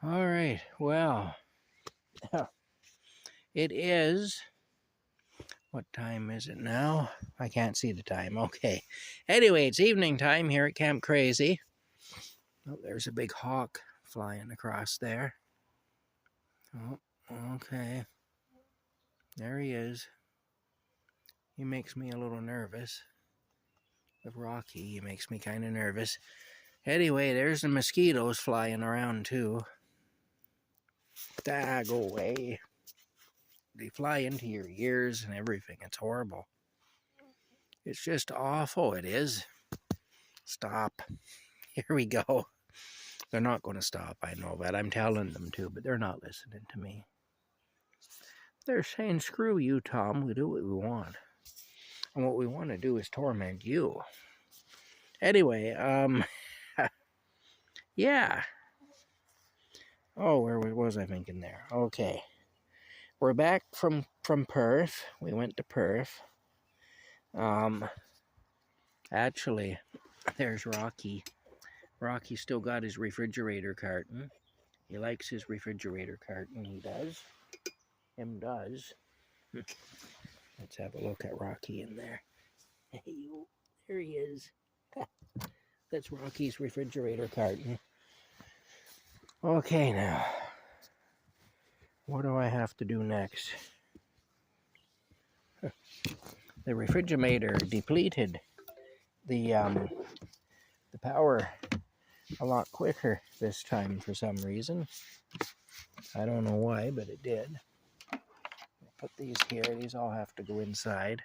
All right, well, it is, what time is it now? I can't see the time. Okay. Anyway, it's evening time here at Camp Crazy. Oh, there's a big hawk flying across there. Oh, okay. There he is. He makes me a little nervous. With Rocky, he makes me kind of nervous. Anyway, there's the mosquitoes flying around too. Go away. They fly into your ears and everything. It's horrible. It's just awful, it is. Stop. Here we go. They're not going to stop, I know that. I'm telling them to, but they're not listening to me. They're saying, screw you, Tom. We do what we want. And what we want to do is torment you. Anyway, yeah. Oh, where was I thinking there? Okay. We're back from Perth. We went to Perth. Actually, there's Rocky. Rocky still got his refrigerator carton. He likes his refrigerator carton, he does. Him does. Let's have a look at Rocky in there. Hey, there he is. That's Rocky's refrigerator carton. Okay, now. What do I have to do next? The refrigerator depleted the power a lot quicker this time for some reason. I don't know why, but it did. I'll put these here. These all have to go inside.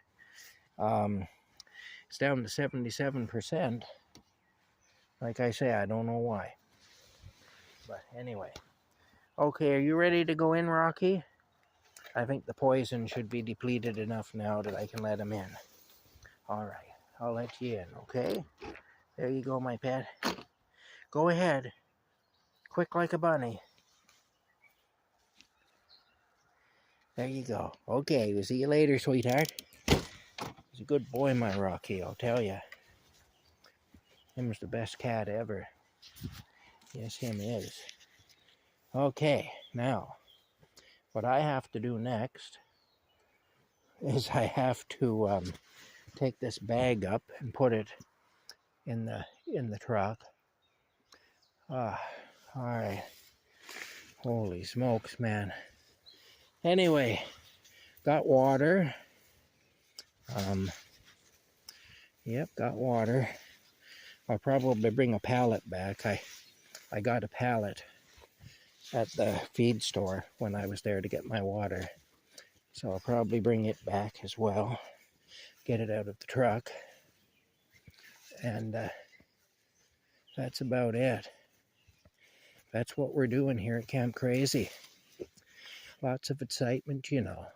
It's down to 77%. Like I say, I don't know why. But anyway. Okay, are you ready to go in, Rocky? I think the poison should be depleted enough now that I can let him in. All right, I'll let you in, okay? There you go, my pet. Go ahead. Quick like a bunny. There you go. Okay, we'll see you later, sweetheart. He's a good boy, my Rocky, I'll tell you. Him's the best cat ever. Yes, him is. Okay, now, what I have to do next is I have to take this bag up and put it in the truck. All right. Holy smokes, man. Anyway, got water. Yep, got water. I'll probably bring a pallet back. I got a pallet at the feed store when I was there to get my water. So I'll probably bring it back as well. Get it out of the truck. And that's about it. That's what we're doing here at Camp Crazy. Lots of excitement, you know.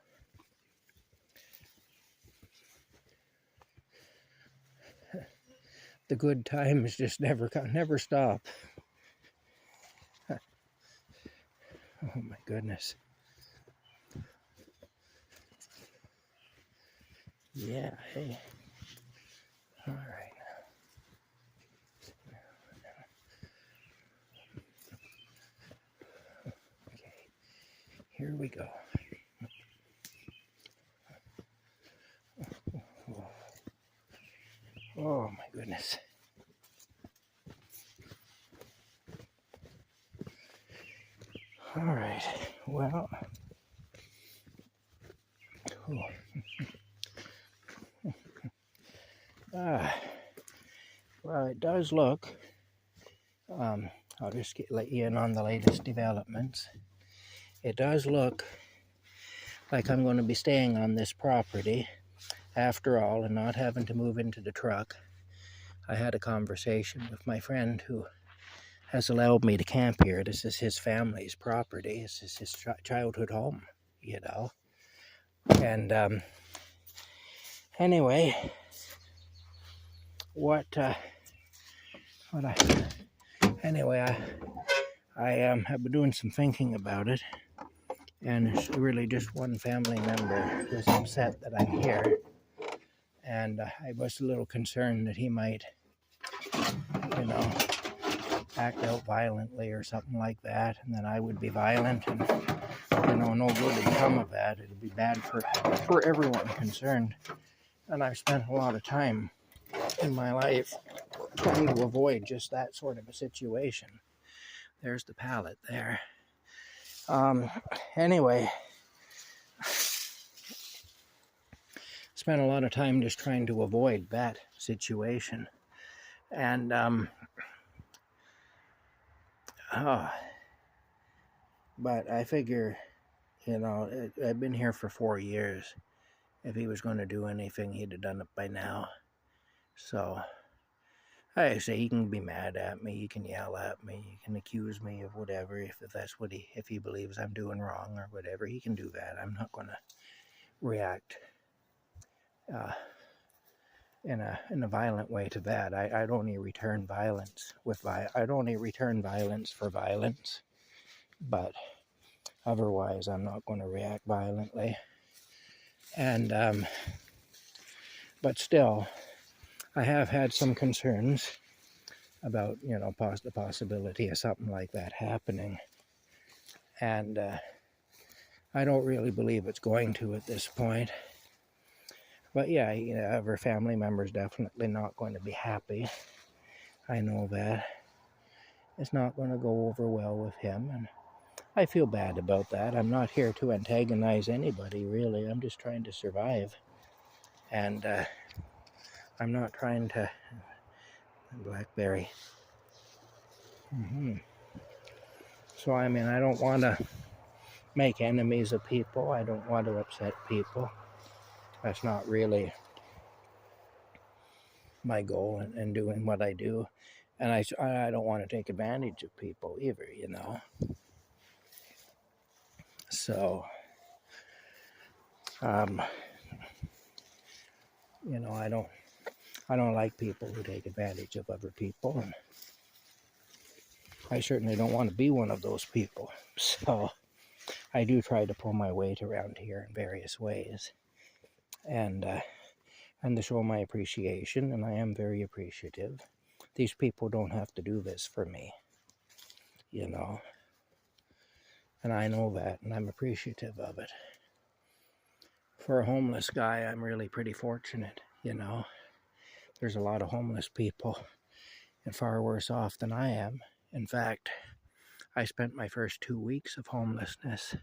The good times just never stop. Oh my goodness. Yeah, hey. All right. Okay, here we go. Oh my goodness. All right, well. Well, it does look, I'll just let you in on the latest developments. It does look like I'm going to be staying on this property after all and not having to move into the truck. I had a conversation with my friend who has allowed me to camp here. This is his family's property. This is his childhood home, you know. And anyway, I have been doing some thinking about it, and it's really just one family member who's upset that I'm here, and I was a little concerned that he might, you know, act out violently or something like that, and then I would be violent, and no good would come of that. It'd be bad for everyone concerned. And I've spent a lot of time in my life trying to avoid just that sort of a situation. There's the pallet there. Anyway, spent a lot of time just trying to avoid that situation. And but I figure, I've been here for 4 years. If he was going to do anything, he'd have done it by now. So I say he can be mad at me, he can yell at me, he can accuse me of whatever, if that's what if he believes I'm doing wrong or whatever, he can do that. I'm not going to react in a violent way to that. I'd only return violence I'd only return violence for violence, but otherwise I'm not going to react violently. And but still, I have had some concerns about, the possibility of something like that happening. And I don't really believe it's going to at this point. But yeah, our family member's definitely not going to be happy. I know that. It's not going to go over well with him, and I feel bad about that. I'm not here to antagonize anybody, really. I'm just trying to survive. And I'm not trying to... Blackberry. So, I don't want to make enemies of people. I don't want to upset people. That's not really my goal in doing what I do. And I don't want to take advantage of people either, So, I don't like people who take advantage of other people, and I certainly don't want to be one of those people. So I do try to pull my weight around here in various ways, and to show my appreciation, and I am very appreciative. These people don't have to do this for me, and I know that, and I'm appreciative of it. For a homeless guy, I'm really pretty fortunate, There's a lot of homeless people and far worse off than I am. In fact, I spent my first 2 weeks of homelessness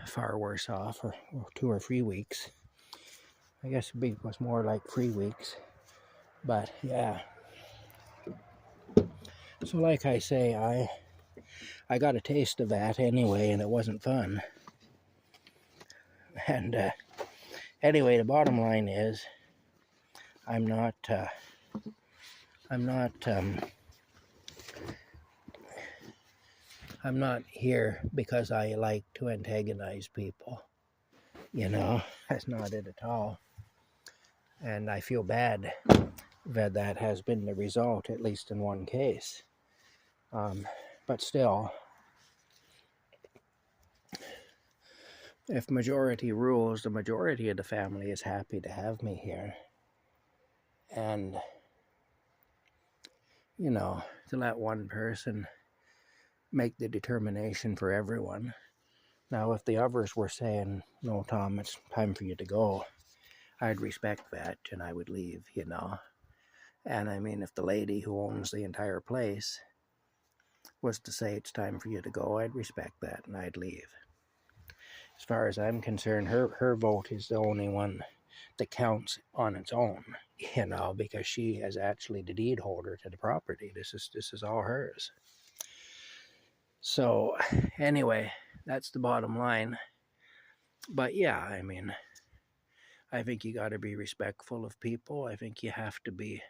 far worse off, or 2 or 3 weeks. I guess it was more like 3 weeks. But yeah. So like I say, I got a taste of that anyway, and it wasn't fun. And anyway, the bottom line is, I'm not here because I like to antagonize people. That's not it at all. And I feel bad that has been the result, at least in one case. But still, if majority rules, the majority of the family is happy to have me here. And, to let one person make the determination for everyone. Now, if the others were saying, "No, Tom, it's time for you to go," I'd respect that, and I would leave, And if the lady who owns the entire place was to say it's time for you to go, I'd respect that, and I'd leave. As far as I'm concerned, her vote is the only one that counts on its own, because she is actually the deed holder to the property. This is all hers. So anyway, that's the bottom line. But yeah, I think you got to be respectful of people. I think you have to be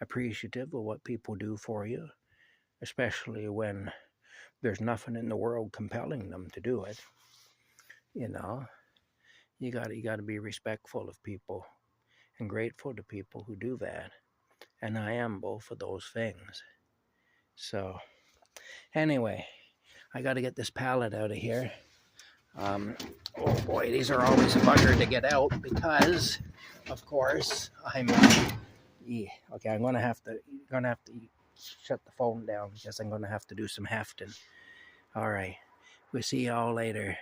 appreciative of what people do for you, especially when there's nothing in the world compelling them to do it. You got to be respectful of people and grateful to people who do that. And I am both of those things. So anyway, I got to get this pallet out of here. Oh boy, these are always a bugger to get out because, of course, I'm gonna have to shut the phone down because I'm going to have to do some hefting. All right. We'll see y'all later.